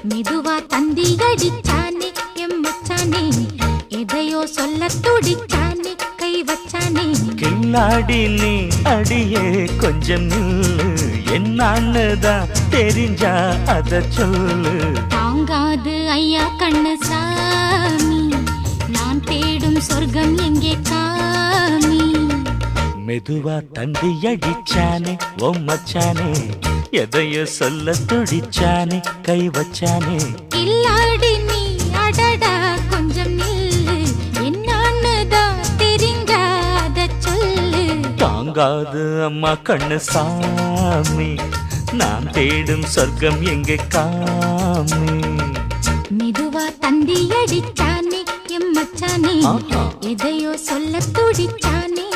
மெதுவா தந்தி அடிச்சானே எம் மச்சானே, எதையோ சொல்ல துடிச்சானே கை வச்சானே. கில்லாடி நீ அடியே கொஞ்சம் நில்லு, என்னான்னுதான் தெரிஞ்சா அத சொல்லு. தாங்காது ஐயா கண்ணு சாமி, நான் தேடும் சொர்க்கம் எங்கே காமி. மெதுவா தந்தி அடிச்சானே ஓ மச்சானே, எதையோ சொல்ல துடிச்சானே கை வச்சானே. கில்லாடி நீ அடடா கொஞ்சம் நில்லு, என்னான்னுதான் தெரிஞ்சாத சொல்லு. தாங்காது அம்மா கண்ணு சாமி, நான் தேடும் சொர்க்கம் எங்கே காமி. மெதுவா தந்தி அடிச்சானே எம் மச்சானே, எதையோ சொல்ல துடிச்சானே